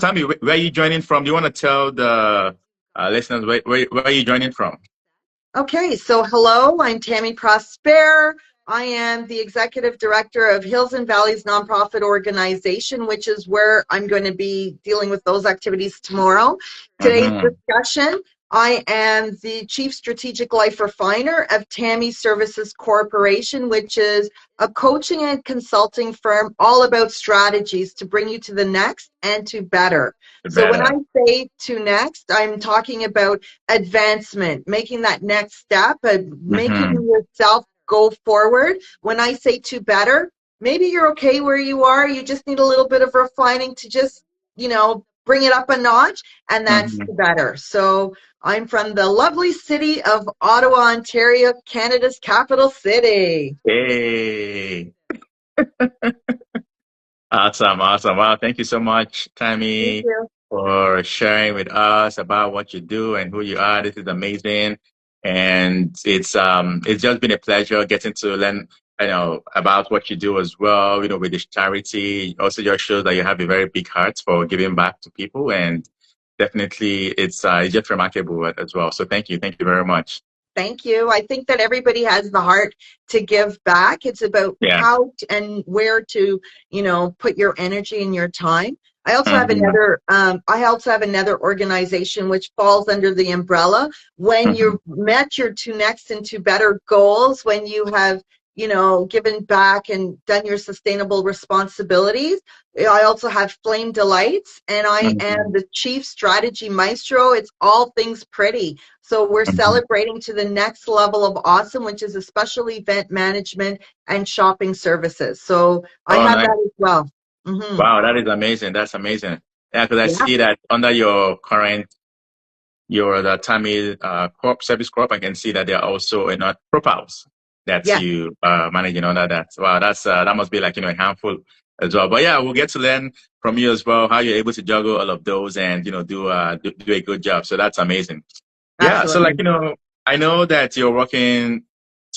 Tammy, where are you joining from? Do you want to tell the listeners where are you joining from? Okay, so hello, I'm Tammy Prosper. I am the executive director of Hills and Valleys Nonprofit Organization, which is where I'm going to be dealing with those activities tomorrow. Today's Mm-hmm. discussion, I am the chief strategic life refiner of Tammy Services Corporation, which is a coaching and consulting firm all about strategies to bring you to the next and to better. So when I Better. say to next, I'm talking about advancement, making that next step, making Mm-hmm. yourself go forward. When I say to better, maybe you're okay where you are. You just need a little bit of refining to just, bring it up a notch, and that's Mm-hmm. to better. So I'm from the lovely city of Ottawa, Ontario, Canada's capital city. Hey. Awesome, awesome. Wow, thank you so much, Thank Tammy, you. for sharing with us about what you do and who you are. This is amazing. And it's just been a pleasure getting to learn, about what you do as well, with this charity. It also just shows that you have a very big heart for giving back to people, and definitely it's just remarkable as well. So thank you. Thank you very much. Thank you. I think that everybody has the heart to give back. It's about Yeah. and where to, put your energy and your time. Hmm. I also have another organization which falls under the umbrella. When Hmm. you've met your two next and two better goals, when you have, given back and done your sustainable responsibilities, I also have Flame Delights, and I am Hmm. the chief strategy maestro. It's all things pretty. So we're Hmm. celebrating to the next level of awesome, which is a special event management and shopping services. So I Oh, have nice. that as well. Hmm. Wow, that is amazing. That's amazing. Yeah, because I Yeah. see that under your the Tammy Corp Service Corp, I can see that there are also profiles that Yeah. you managing under that. Wow, that must be like a handful as well. But yeah, we'll get to learn from you as well how you're able to juggle all of those and do a good job. So that's amazing. Yeah. So like Absolutely. I know that you're working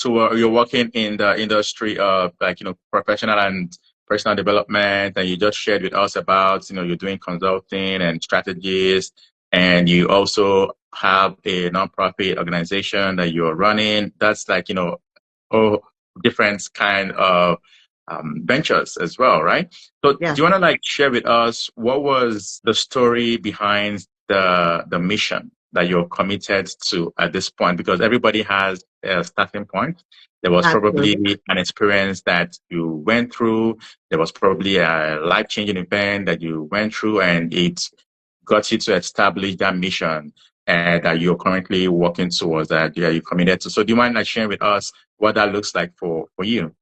in the industry of like professional and personal development, and you just shared with us about you're doing consulting and strategies, and you also have a nonprofit organization that you're running. That's like all different kind of ventures as well, right? So do Yeah. you want to like share with us what was the story behind the mission that you're committed to at this point? Because everybody has a starting point. There was Absolutely. probably an experience that you went through. There was probably a life-changing event that you went through, and it got you to establish that mission that you're currently working towards, that you're committed to. So do you mind like sharing with us what that looks like for you?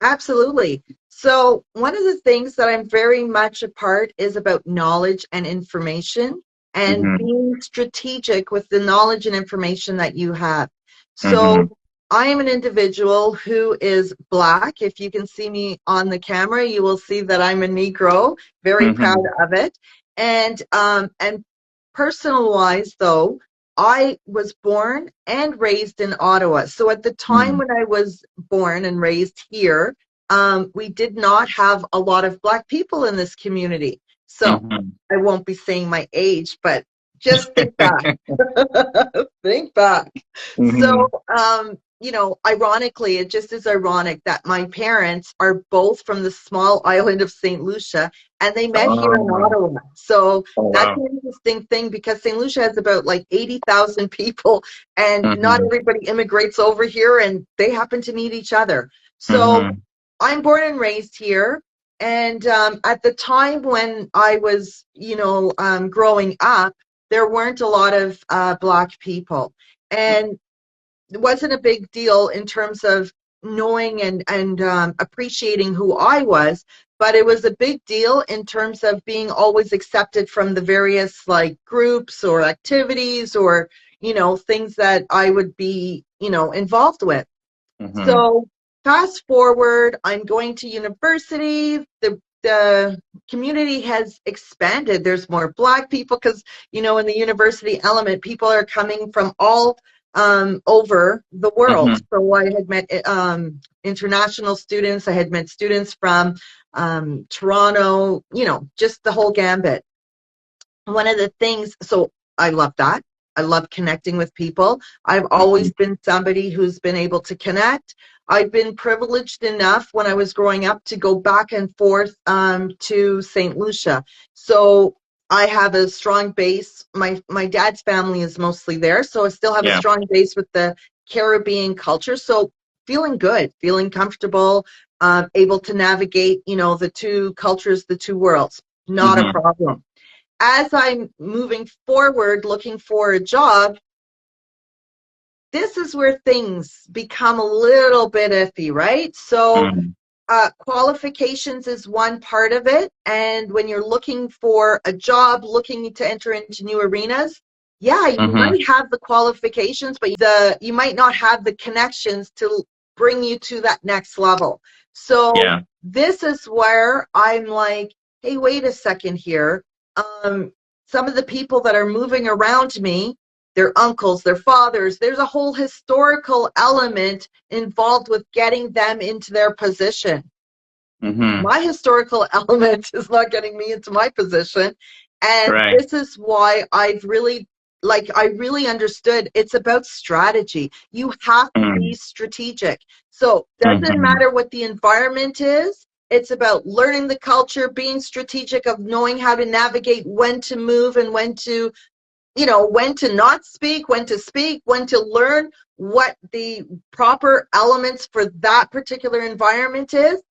Absolutely. So one of the things that I'm very much a part is about knowledge and information and Mm-hmm. being strategic with the knowledge and information that you have. Mm-hmm. So I am an individual who is Black. If you can see me on the camera, you will see that I'm a Negro, very proud Mm-hmm. of it. And personal wise though, I was born and raised in Ottawa. So at the time when I was born and raised here, we did not have a lot of Black people in this community. So Mm-hmm. I won't be saying my age, but just think back. Think back. So, Mm-hmm. ironically, it just is ironic that my parents are both from the small island of St. Lucia and they met here in Oh, Ottawa. So oh that's wow. an interesting thing because St. Lucia has about like 80,000 people and not Mm-hmm. everybody immigrates over here and they happen to meet each other. So Mm-hmm. I'm born and raised here. And at the time when I was, growing up, there weren't a lot of Black people. And it wasn't a big deal in terms of knowing and appreciating who I was, but it was a big deal in terms of being always accepted from the various like groups or activities or things that I would be involved with. Mm-hmm. So fast forward, I'm going to university. The community has expanded. There's more Black people because, in the university element, people are coming from all over the world. Mm-hmm. So I had met international students. I had met students from Toronto, just the whole gambit. one of the things, so I love that. I love connecting with people. I've Mm-hmm. always been somebody who's been able to connect. I've been privileged enough when I was growing up to go back and forth to St. Lucia. So I have a strong base. My dad's family is mostly there, so I still have a Yeah. strong base with the Caribbean culture. So feeling good, feeling comfortable, able to navigate, the two cultures, the two worlds. Not a Mm-hmm. problem. As I'm moving forward looking for a job, this is where things become a little bit iffy, right? So, Mm-hmm. qualifications is one part of it. And when you're looking for a job, looking to enter into new arenas, yeah, you Mm-hmm. might have the qualifications, but you might not have the connections to bring you to that next level. So Yeah. this is where I'm like, hey, wait a second here. Um, some of the people that are moving around me, their uncles, their fathers, there's a whole historical element involved with getting them into their position. Mm-hmm. My historical element is not getting me into my position. And Right. this is why I really understood it's about strategy. You have to be Mm-hmm. strategic. So doesn't Mm-hmm. matter what the environment is. It's about learning the culture, being strategic of knowing how to navigate when to move and when to not speak, when to learn what the proper elements for that particular environment is.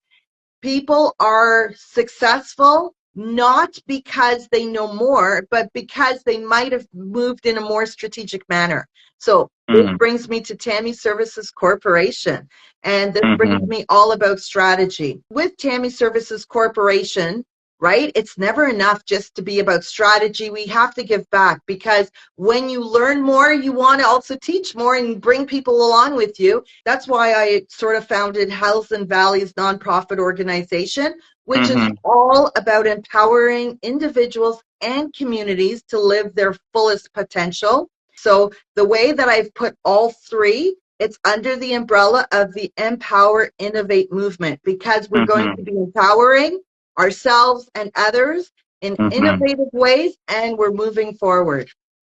People are successful not because they know more, but because they might have moved in a more strategic manner. So this Mm-hmm. brings me to Tammy Services Corporation, and this brings Mm-hmm. me all about strategy. With Tammy Services Corporation, right, it's never enough just to be about strategy. We have to give back, because when you learn more, you want to also teach more and bring people along with you. That's why I sort of founded Hells and Valleys nonprofit organization, which is Mm-hmm. all about empowering individuals and communities to live their fullest potential. So the way that I've put all three, it's under the umbrella of the Empower Innovate Movement, because we're going to Mm-hmm. be empowering ourselves and others in Mm-hmm. innovative ways, and we're moving forward.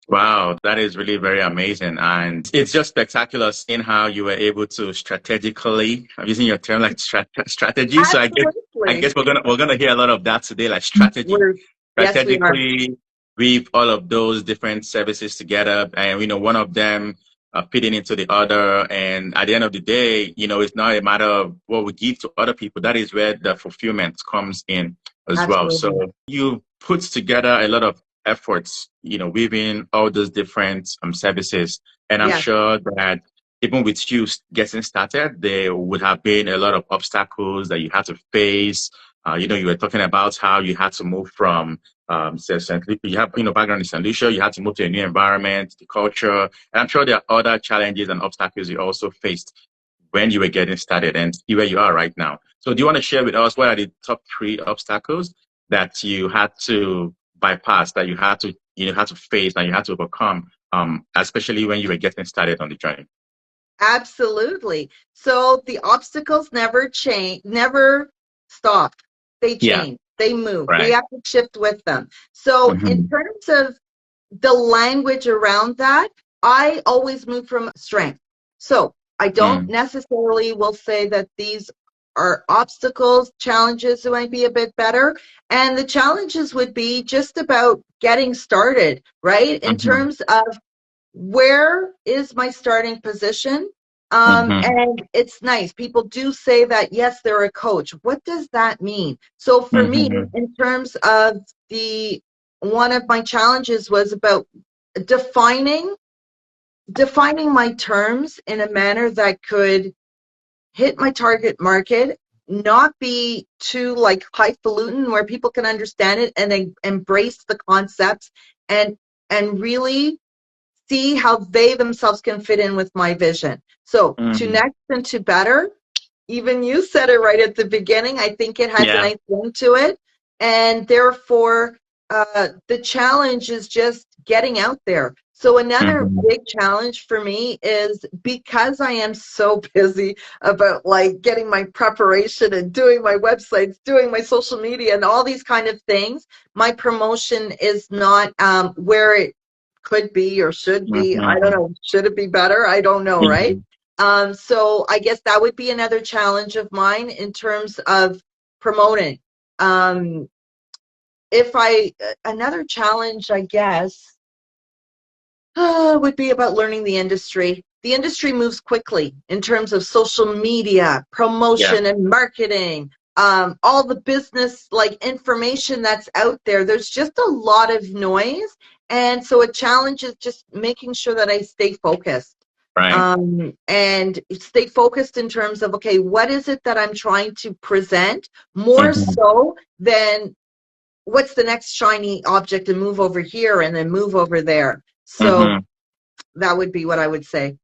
Wow, that is really very amazing. And it's just spectacular seeing how you were able to strategically, I'm using your term like strategy. So I Absolutely. guess we're gonna hear a lot of that today, like strategy. Yes, we are. Strategically weave all of those different services together, and one of them fitting into the other. And at the end of the day, it's not a matter of what we give to other people. That is where the fulfillment comes in as well. Absolutely. So you put together a lot of efforts, weaving all those different services. And I'm Yes, sure that even with you getting started, there would have been a lot of obstacles that you had to face. You were talking about how you had to move from, you have, background in St. Lucia, you had to move to a new environment, the culture. And I'm sure there are other challenges and obstacles you also faced when you were getting started and see where you are right now. So do you want to share with us what are the top three obstacles that you had to bypass, that you had to face, that you had to overcome, especially when you were getting started on the journey? absolutely. So the obstacles never change, never stop. They Yeah, change, they move. We right. have to shift with them. So, in Mm-hmm. terms of the language around that, I always move from strength. So, I don't Mm-hmm. necessarily will say that these are obstacles, challenges that might be a bit better. And the challenges would be just about getting started, right? In Mm-hmm. terms of where is my starting position? Mm-hmm. And it's nice. People do say that, yes, they're a coach. What does that mean? So for me, Mm-hmm. in terms of one of my challenges was about defining defining my terms in a manner that could hit my target market, not be too like highfalutin, where people can understand it and then embrace the concepts and really see how they themselves can fit in with my vision. So to Mm-hmm. next and to better, even you said it right at the beginning. I think it has a Yeah. nice ring to it. And therefore, the challenge is just getting out there. So another Mm-hmm. big challenge for me is because I am so busy about like getting my preparation and doing my websites, doing my social media and all these kind of things, my promotion is not where it could be or should be. I don't Mm-hmm. know. Should it be better? I don't know, right? Mm-hmm. So I guess that would be another challenge of mine in terms of promoting. Um, if I Another challenge, I guess, would be about learning the industry. The industry moves quickly in terms of social media, Yeah. promotion, and marketing. All the business like information that's out there. There's just a lot of noise, and so a challenge is just making sure that I stay focused. Right. And stay focused in terms of, okay, what is it that I'm trying to present more Mm-hmm. so than what's the next shiny object and move over here and then move over there. So Mm-hmm. that would be what I would say.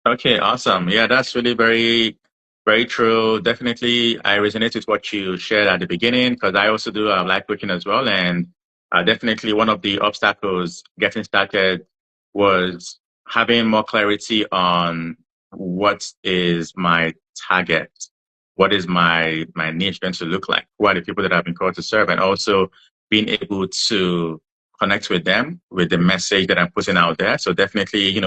Okay, awesome. Yeah, that's really very, very true. Definitely, I resonate with what you shared at the beginning because I also do life coaching as well. And definitely, one of the obstacles getting started was having more clarity on what is my target, what is my niche going to look like, who are the people that I've been called to serve, and also being able to connect with them with the message that I'm putting out there. So definitely,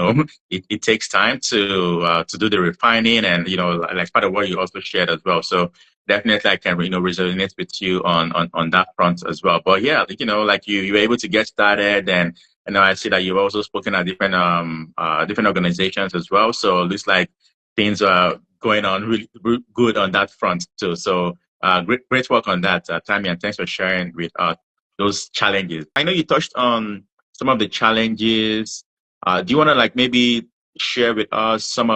it takes time to do the refining and like part of what you also shared as well. So definitely I can resonate with you on that front as well. But yeah, like you were able to get started, and I see that you've also spoken at different organizations as well. So it looks like things are going on really, really good on that front too. So great work on that, Tammy, and thanks for sharing with us those challenges. I know you touched on some of the challenges. Do you want to like maybe share with us some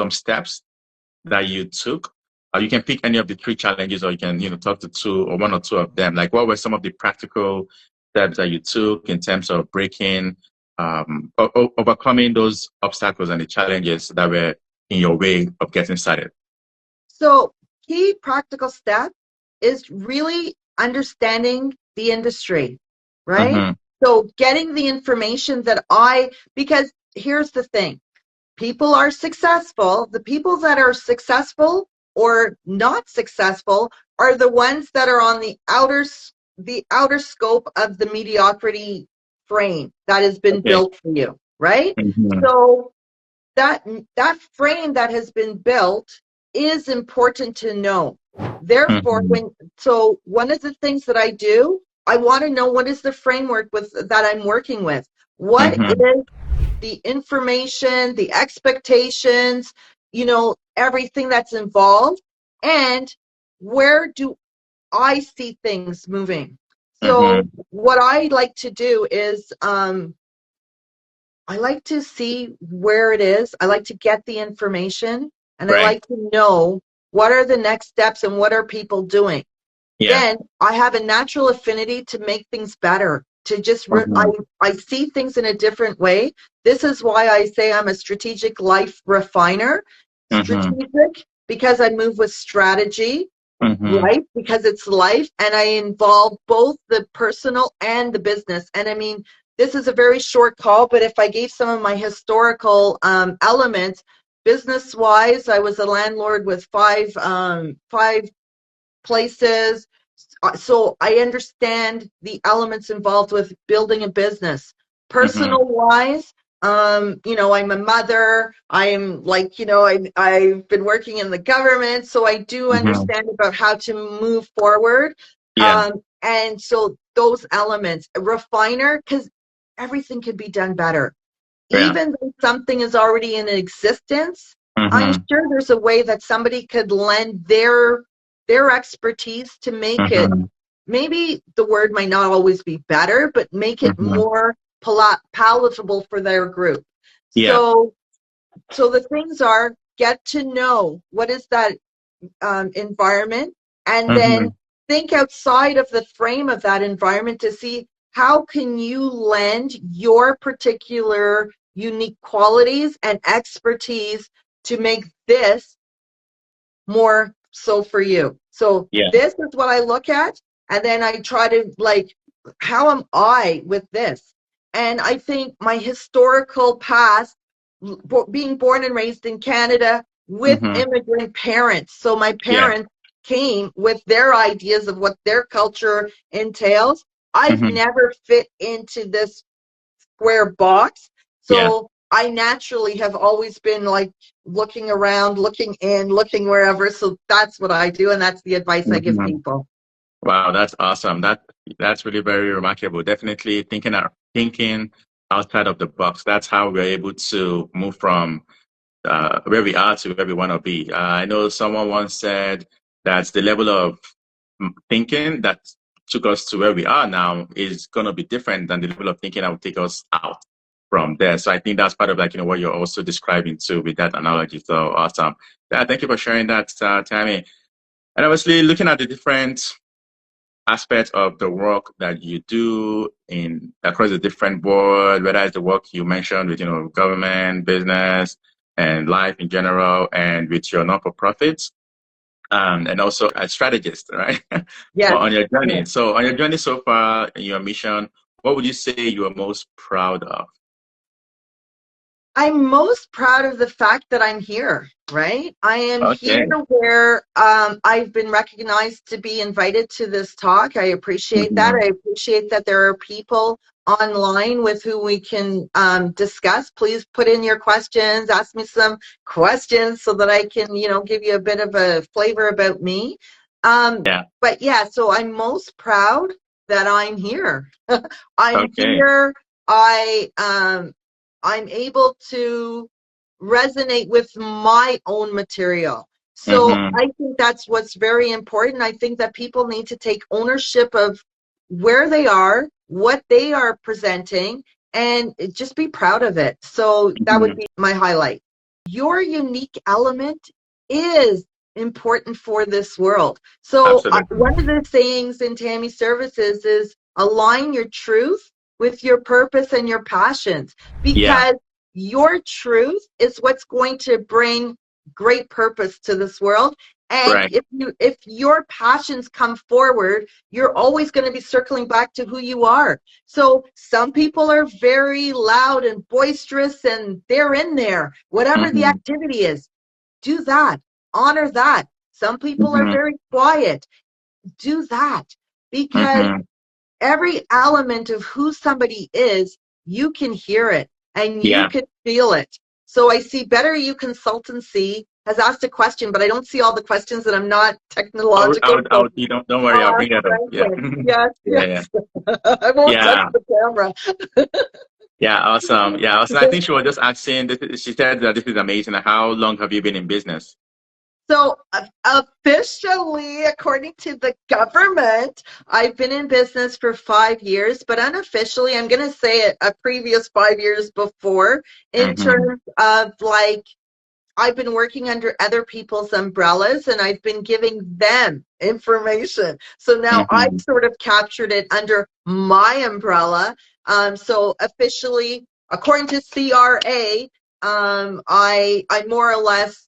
steps that you took? You can pick any of the three challenges, or you can talk to two or one or two of them. Like, what were some of the practical steps that you took in terms of breaking, overcoming those obstacles and the challenges that were in your way of getting started? So key practical step is really understanding the industry, right? Mm-hmm. So getting the information because here's the thing, people are successful. The people that are successful or not successful are the ones that are on the outer scope of the mediocrity frame that has been Okay. built for you, right? Mm-hmm. So that frame that has been built is important to know. Therefore, Mm-hmm. one of the things that I do, I want to know what is the framework that I'm working with. What Mm-hmm. is the information, the expectations, everything that's involved, and where do I see things moving. So Mm-hmm. what I like to do is I like to see where it is. I like to get the information, and I Right. like to know what are the next steps and what are people doing. Yeah. Then I have a natural affinity to make things better, to just Mm-hmm. I see things in a different way. This is why I say I'm a strategic life refiner. Mm-hmm. Strategic because I move with strategy, Mm-hmm. right? Because it's life, and I involve both the personal and the business. And I mean, this is a very short call, but if I gave some of my historical elements, business wise, I was a landlord with five places. So I understand the elements involved with building a business. Mm-hmm. Personal wise, I'm a mother. I'm like, I've been working in the government, so I do Mm-hmm. understand about how to move forward. Yeah. And so those elements, a refiner, because everything could be done better. Yeah. Even though something is already in existence, I'm Mm-hmm. sure there's a way that somebody could lend their expertise to make it, Mm-hmm. maybe the word might not always be better, but make it Mm-hmm. more palatable for their group. Yeah. So the things are, get to know what is that environment, and then Mm-hmm. think outside of the frame of that environment to see how can you lend your particular unique qualities and expertise to make this more so for you. So Yeah. this is what I look at, and then I try to like how am I with this? And I think my historical past, being born and raised in Canada with Mm-hmm. immigrant parents. So my Yeah. parents came with their ideas of what their culture entails. I've Mm-hmm. never fit into this square box. Yeah. So I naturally have always been like looking around, looking in, looking wherever. So that's what I do. And that's the advice I give Mm-hmm. people. Wow, that's awesome. That's really very remarkable. Definitely thinking outside of the box. That's how we're able to move from where we are to where we want to be. I know someone once said that the level of thinking that took us to where we are now is going to be different than the level of thinking that would take us out from there. So I think that's part of like, what you're also describing too with that analogy. So awesome. Yeah, thank you for sharing that, Tammy. And obviously looking at the different aspects of the work that you do in across the different world, whether it's the work you mentioned with, government, business, and life in general, and with your non-for-profits, and also as strategist, right? But Yes. on your Yes. journey, so on your journey so far in your mission, what would you say you are most proud of? I'm most proud of the fact that I'm here, right? I am here Okay. where I've been recognized to be invited to this talk. I appreciate that. Hmm. I appreciate that there are people online with who we can discuss. Please put in your questions, ask me some questions so that I can, give you a bit of a flavor about me. Yeah. But yeah, so I'm most proud that I'm here. I'm Okay. here. I I'm able to resonate with my own material. So Hmm. I think that's what's very important. I think that people need to take ownership of where they are, what they are presenting, and just be proud of it. So that would Hmm. be my highlight. Your unique element is important for this world. So Absolutely. one of the sayings in Tammy Services is align your truth with your purpose and your passions, Yeah. because your truth is what's going to bring great purpose to this world. And Right. if your passions come forward, you're always going to be circling back to who you are. So some people are very loud and boisterous and they're in there, whatever the Hmm. activity is, do that, honor that. Some people are Hmm. very quiet, do that, because Hmm. every element of who somebody is, you can hear it and you Yeah. can feel it. So I see Better You Consultancy has asked a question, but I don't see all the questions that I'm not technological. I So would, you don't worry, I'll bring that up. Yeah. Franklin, yes, Yeah, yeah. yes. I won't touch Yeah. the camera. Yeah, awesome. Yeah, awesome. I think she was just asking, she said that this is amazing. How long have you been in business? So officially, according to the government, I've been in business for 5 years, but unofficially, I'm going to say it a previous 5 years before, in Mm-hmm. terms of like I've been working under other people's umbrellas and I've been giving them information. So now I've Mm-hmm. sort of captured it under my umbrella. So officially, according to CRA, I more or less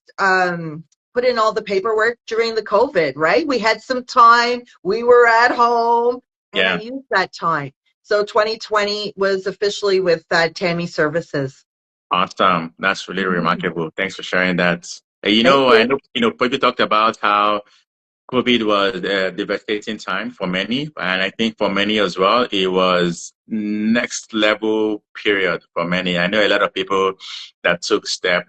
put in all the paperwork during the COVID, right? We had some time, we were at home, and I Yeah, used that time. So 2020 was officially with Tammy Services. awesome. That's really remarkable. Thanks for sharing that. Thank I you. know, people talked about how COVID was a devastating time for many, and I think for many as well, it was next level period for many. I know a lot of people that took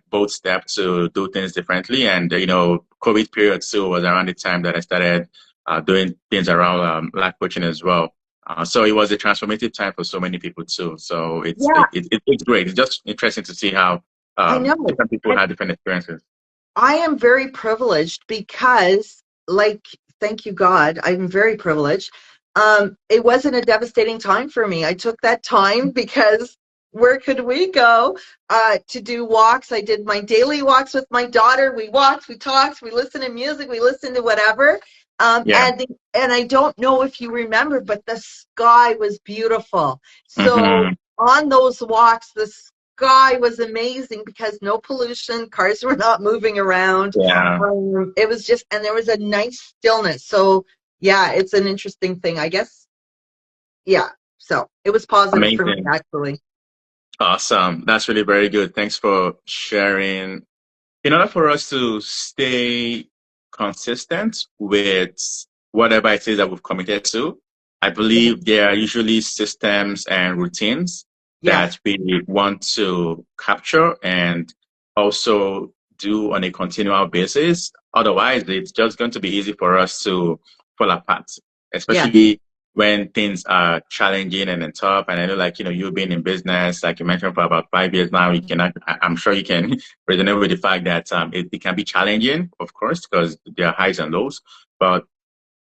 both steps to do things differently, and COVID period too was around the time that I started doing things around life coaching as well. So it was a transformative time for so many people too. So Yeah, it's great. It's just interesting to see how I know. different people And had different experiences. I am very privileged because, like, thank you, God, I'm very privileged. It wasn't a devastating time for me. I took that time because where could we go to do walks? I did my daily walks with my daughter. We walked, we talked, we listened to music, we listened to whatever. Yeah. And I don't know if you remember, but the sky was beautiful. So Hmm. on those walks, the sky was amazing because no pollution, cars were not moving around. Yeah. It was just, and there was a nice stillness. So yeah, it's an interesting thing, I guess. yeah. So it was positive for me, Amazing. actually. Awesome. That's really very good. Thanks for sharing. In order for us to stay consistent with whatever it is that we've committed to, I Yeah. believe there are usually systems and routines Yes. that we want to capture and also do on a continual basis. Otherwise, it's just going to be easy for us to fall apart, Yes. especially when things are challenging and then tough. And I know, like, you've been in business, like you mentioned, for about 5 years now. I'm sure you can resonate with the fact that it can be challenging, of course, because there are highs and lows, but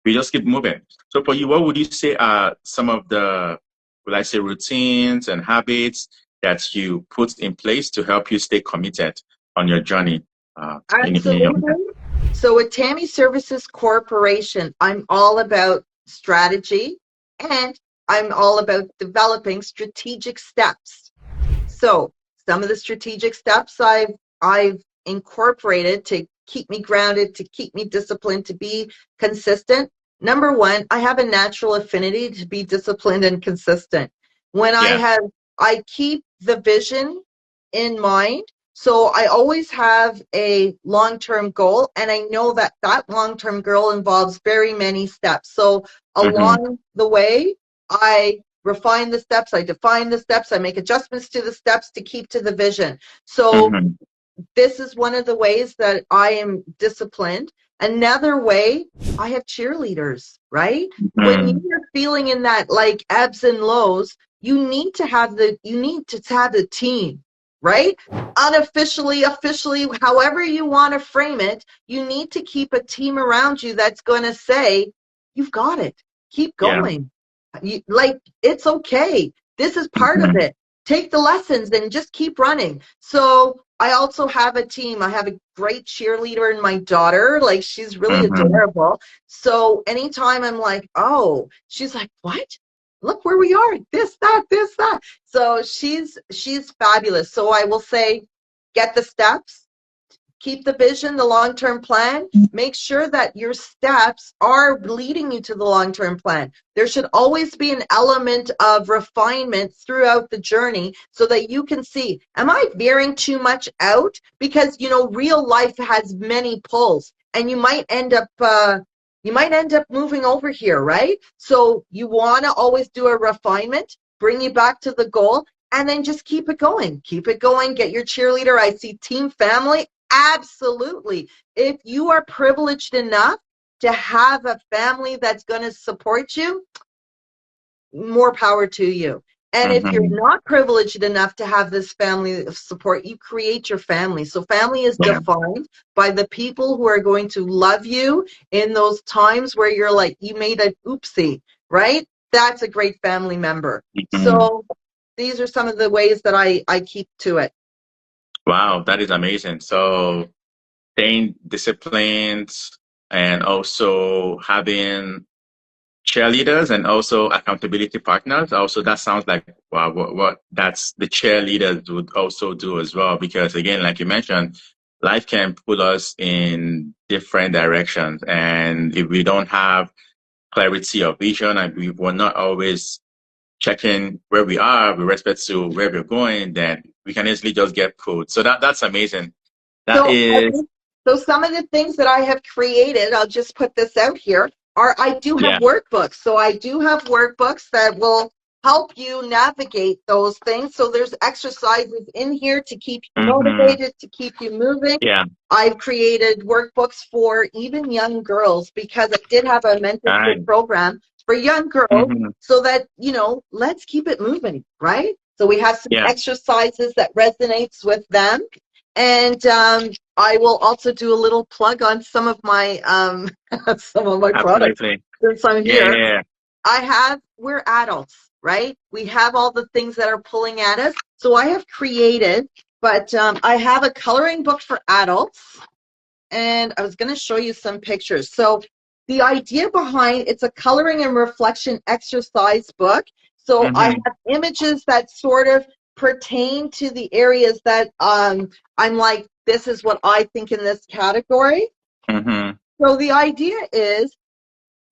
we just keep moving. So for you, what would you say are some of the, will I say, routines and habits that you put in place to help you stay committed on your journey in your Absolutely. So at Tammy Services Corporation, I'm all about strategy and I'm all about developing strategic steps. So some of the strategic steps I've incorporated to keep me grounded, to keep me disciplined, to be consistent. Number one, I have a natural affinity to be disciplined and consistent. When Yeah. I keep the vision in mind. So I always have a long-term goal, and I know that that long-term goal involves very many steps. So Mm-hmm. along the way, I refine the steps, I define the steps, I make adjustments to the steps to keep to the vision. So Mm-hmm. this is one of the ways that I am disciplined. Another way, I have cheerleaders, right? When Mm-hmm. you're feeling in that like ebbs and lows, you need to have the team, right? Unofficially, officially, however you want to frame it, you need to keep a team around you that's going to say, you've got it. Keep Yeah. going. Like, it's okay. This is part of Mm-hmm. it. Take the lessons and just keep running. So I also have a team. I have a great cheerleader in my daughter. Like, she's really Mm-hmm. adorable. So anytime I'm like, oh, she's like, what? Look where we are. This, that, this, that. So she's fabulous. So I will say, get the steps, keep the vision, the long-term plan. Make sure that your steps are leading you to the long-term plan. There should always be an element of refinement throughout the journey so that you can see, am I veering too much out? Because, real life has many pulls and you might end up moving over here, right? So you want to always do a refinement, bring you back to the goal, and then just keep it going. Keep it going. Get your cheerleader. I see team family. Absolutely. If you are privileged enough to have a family that's going to support you, more power to you. And if you're Mm-hmm. not privileged enough to have this family of support, you create your family. So family is Yeah. defined by the people who are going to love you in those times where you're like, you made an oopsie, right? That's a great family member. Mm-hmm. So these are some of the ways that I keep to it. Wow, that is amazing. So staying disciplined and also having cheerleaders and also accountability partners. Also, that sounds like, wow, what that's the cheerleaders would also do as well. Because again, like you mentioned, life can pull us in different directions. And if we don't have clarity of vision and we're not always checking where we are with respect to where we're going, then we can easily just get pulled. So that's amazing. That So, is, so some of the things that I have created, I'll just put this out here, are I do have yeah. workbooks. So I do have workbooks that will help you navigate those things. So there's exercises in here to keep you Hmm. motivated, to keep you moving. Yeah. I've created workbooks for even young girls because I did have a mentorship Right. program for young girls Hmm. so that, let's keep it moving, right? So we have some Yeah. exercises that resonates with them. And I will also do a little plug on some of my some of my products Absolutely. since I'm Yeah. here. Yeah. We're adults, right? We have all the things that are pulling at us. So I have created, but I have a coloring book for adults, and I was going to show you some pictures. So the idea behind it's a coloring and reflection exercise book. So I Hmm. have images that sort of pertain to the areas that I'm like, this is what I think in this category. Hmm. So the idea is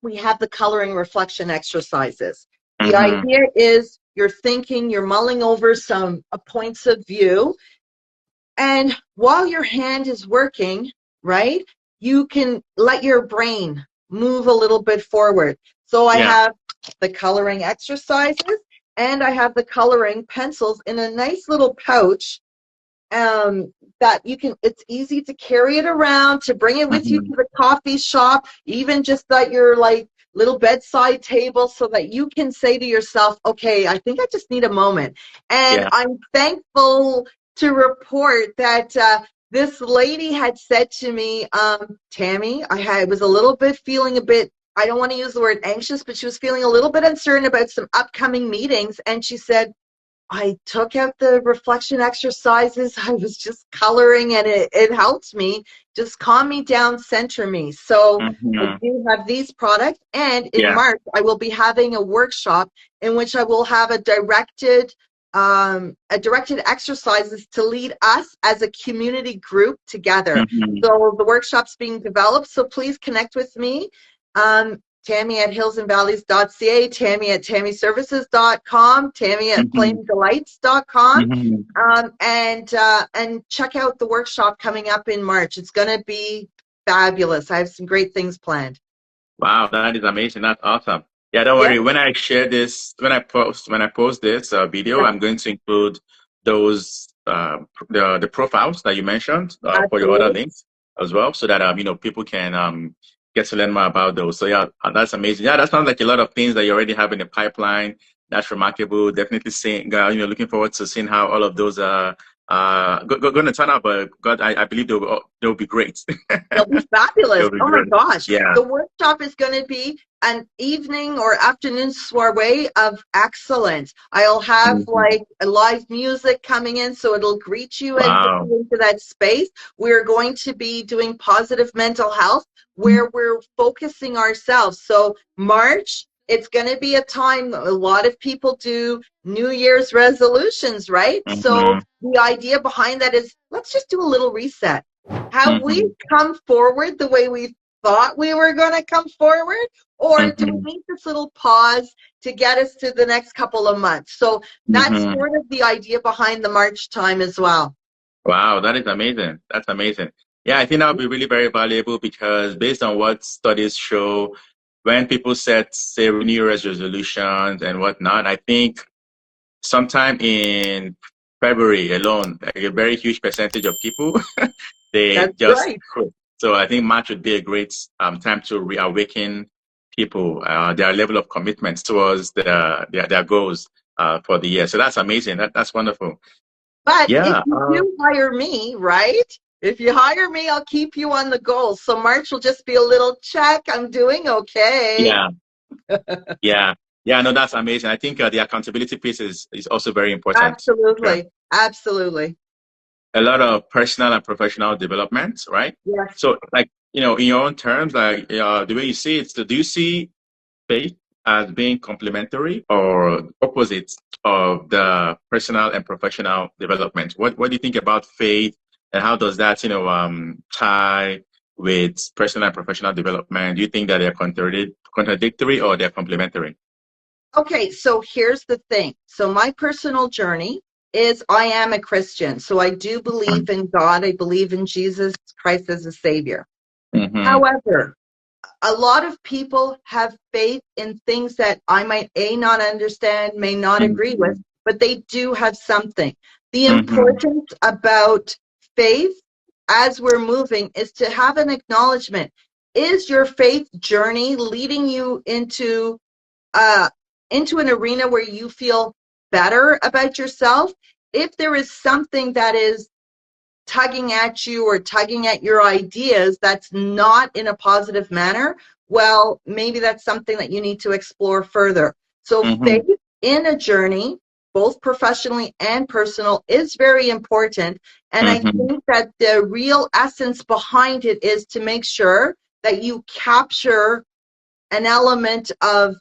we have the coloring reflection exercises. The Mm-hmm. idea is you're thinking, you're mulling over some points of view, and while your hand is working, right, you can let your brain move a little bit forward. So I Yeah. have the coloring exercises and I have the coloring pencils in a nice little pouch, that you can, it's easy to carry it around, to bring it with you Mm-hmm. to the coffee shop, even just at your like little bedside table, so that you can say to yourself, okay, I think I just need a moment. And Yeah. I'm thankful to report that this lady had said to me, Tammy, was a little bit feeling a bit, I don't want to use the word anxious, but she was feeling a little bit uncertain about some upcoming meetings. And she said, I took out the reflection exercises. I was just coloring, and it helped me just calm me down, center me. So I Mm-hmm. do have these products. And in Yeah. March, I will be having a workshop in which I will have a directed exercises to lead us as a community group together. Mm-hmm. So the workshop's being developed. So please connect with me. Tammy at hillsandvalleys.ca, Tammy at tammyservices.com, Tammy at Mm-hmm. plaindelights.com, Mm-hmm. and check out the workshop coming up in March. It's going to be fabulous. I have some great things planned. Wow, that is amazing. That's awesome. Yeah, don't Yeah, worry. When I share this, when I post this video, yeah, I'm going to include those the profiles that you mentioned for your other absolutely. links as well, so that people can get to learn more about those. So yeah, that's amazing. Yeah, that sounds like a lot of things that you already have in the pipeline. That's remarkable. Definitely seeing, looking forward to seeing how all of those are going to turn out. But God, I believe they'll be great. They'll be fabulous. They'll be Oh my great. gosh. Yeah. The workshop is going to be an evening or afternoon soiree of excellence. I'll have Mhm. like a live music coming in, so it'll greet you and get Wow. you into that space. We're going to be doing positive mental health where we're focusing ourselves. So March, it's going to be a time a lot of people do New Year's resolutions, right? So Hmm. the idea behind that is let's just do a little reset. Have we Hmm. come forward the way we thought we were going to come forward? Or do we Hmm. need this little pause to get us to the next couple of months? So that's Hmm. sort of the idea behind the March time as well. Wow, that is amazing. That's amazing. Yeah, I think that would be really very valuable because based on what studies show, when people set, say, New Year's resolutions and whatnot, I think sometime in February alone, like a very huge percentage of people they That's just right. quit. So I think March would be a great time to reawaken people, their level of commitment towards their goals for the year. So that's amazing. That's wonderful. But if Yeah. you do hire me, right? If you hire me, I'll keep you on the goals. So March will just be a little check. I'm doing okay. Yeah. Yeah. Yeah. No, that's amazing. I think the accountability piece is also very important. Yeah. Absolutely. Absolutely. A lot of personal and professional development, right? Yes. So, like, in your own terms, like the way you see it, so do you see faith as being complementary or opposite of the personal and professional development? What do you think about faith and how does that, tie with personal and professional development? Do you think that they're contradictory or they're complementary? Okay, so here's the thing. So my personal journey is I am a Christian. So I do believe in God. I believe in Jesus Christ as a savior. Mm-hmm. However, a lot of people have faith in things that I might A, not understand, may not agree with, Mm-hmm. but they do have something. The Mm-hmm. importance about faith as we're moving is to have an acknowledgement. Is your faith journey leading you uh, into an arena where you feel better about yourself? If there is something that is tugging at you or tugging at your ideas that's not in a positive manner, well, maybe that's something that you need to explore further. So, Mm-hmm. faith in a journey, both professionally and personal, is very important. And I Mm-hmm. think that the real essence behind it is to make sure that you capture an element of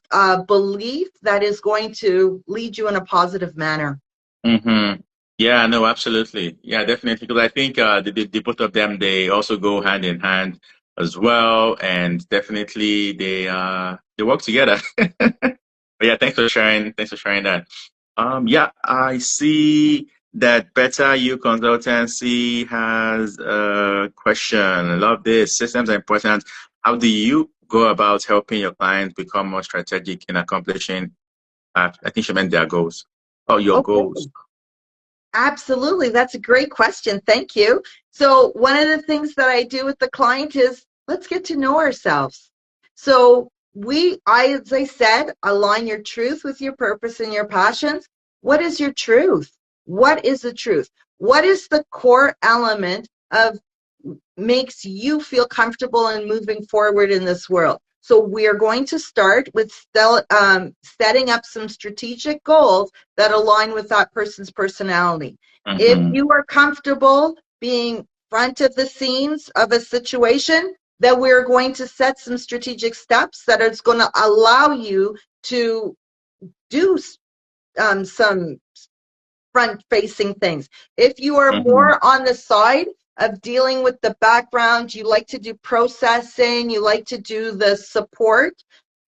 belief that is going to lead you in a positive manner. Mm-hmm. Yeah, no, absolutely. Yeah, definitely. Because I think the both of them they also go hand in hand as well, and definitely they work together. But yeah, thanks for sharing. Thanks for sharing that. Yeah, I see that Better You Consultancy has a question. I love this. Systems are important. How do you go about helping your clients become more strategic in accomplishing, I think she meant their goals. Oh, your goals. Okay. Absolutely. That's a great question. Thank you. So, one of the things that I do with the client is let's get to know ourselves. So, as I said, align your truth with your purpose and your passions. What is your truth? What is the truth? What is the core element of makes you feel comfortable in moving forward in this world? So we are going to start with setting up some strategic goals that align with that person's personality. If Mm-hmm. you are comfortable being front of the scenes of a situation, then we're going to set some strategic steps that is going to allow you to do some front-facing things. If you are Mm-hmm. more on the side of dealing with the background, you like to do processing, you like to do the support,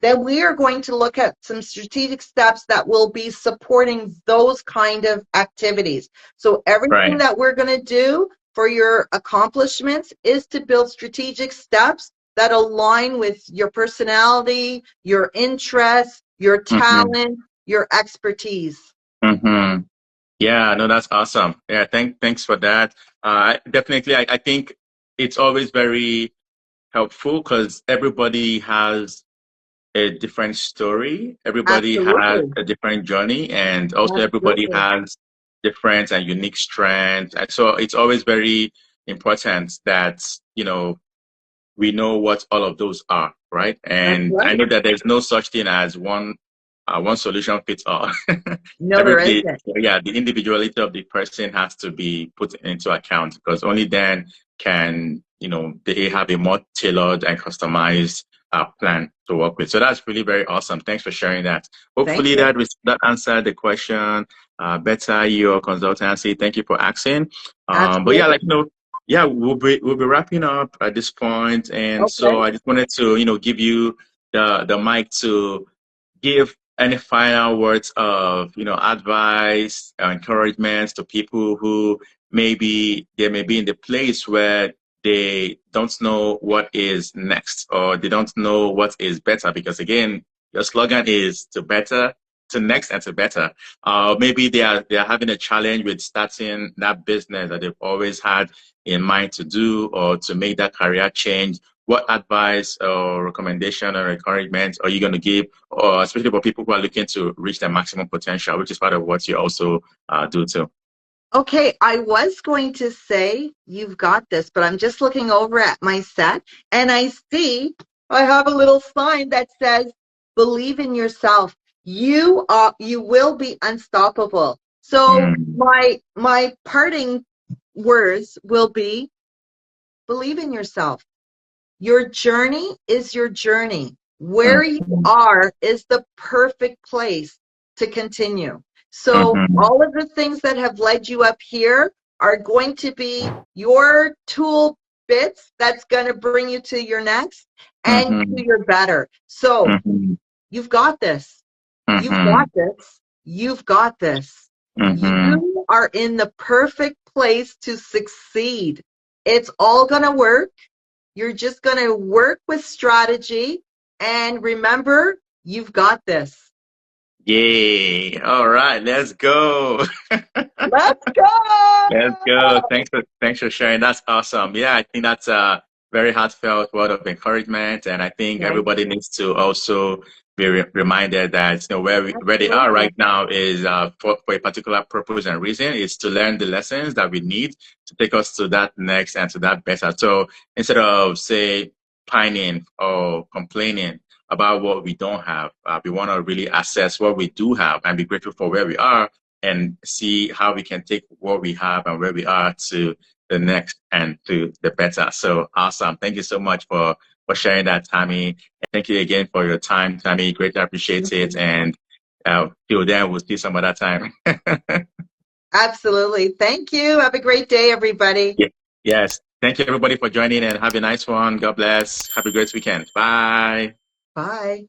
then we are going to look at some strategic steps that will be supporting those kind of activities. So everything Right. that we're going to do for your accomplishments is to build strategic steps that align with your personality, your interests, your Mm-hmm. talent, your expertise. Mm-hmm. Yeah, no, that's awesome. Yeah, thanks for that. Definitely, I think it's always very helpful because everybody has a different story. Everybody has Absolutely. a different journey, and also everybody Absolutely. has different and unique strengths. And so it's always very important that, we know what all of those are, right? That's And I right. know that there's no such thing as one solution fits all. No, there Everybody, isn't. yeah, the individuality of the person has to be put into account because only then can, they have a more tailored and customized plan to work with. So that's really very awesome. Thanks for sharing that. Thank Hopefully you. that answered the question. Better your consultancy. Thank you for asking. But yeah, Absolutely. yeah, we'll be wrapping up at this point, and Okay. so I just wanted to give you the mic to give any final words of advice, encouragement to people who maybe they may be in the place where they don't know what is next or they don't know what is better because again your slogan is to better, to next, and to better. Maybe they are having a challenge with starting that business that they've always had in mind to do or to make that career change. What advice or recommendation or encouragement are you going to give, or especially for people who are looking to reach their maximum potential, which is part of what you also do too? Okay. I was going to say you've got this, but I'm just looking over at my set and I see I have a little sign that says, believe in yourself. You will be unstoppable. So Mm, my parting words will be believe in yourself. Your journey is your journey. mm, Where you mm, are is the perfect place to continue. So, mhm, all of the things that have led you up here are going to be your tool bits that's going to bring you to your next and to mhm, your better. So, mhm, you've got this. You've got mhm, this. You've got this. mhm. You are in the perfect place to succeed. It's all going to work. You're just going to work with strategy and remember, you've got this. Yay. All right, let's go. Let's go. Let's go. Thanks for sharing. That's awesome. Yeah, I think that's a very heartfelt word of encouragement, and I think Thank everybody you. needs to also be reminded that where they are Absolutely. right now is for a particular purpose and reason. Is to learn the lessons that we need to take us to that next and to that better. So instead of say pining or complaining about what we don't have, we want to really assess what we do have and be grateful for where we are and see how we can take what we have and where we are to the next and to the better. So awesome. Thank you so much for sharing that, Tammy. And thank you again for your time, Tammy. Greatly appreciate it. And till then, we'll see you some other time. Absolutely. Thank you. Have a great day, everybody. Yeah. Yes. Thank you, everybody, for joining and have a nice one. God bless. Have a great weekend. Bye. Bye.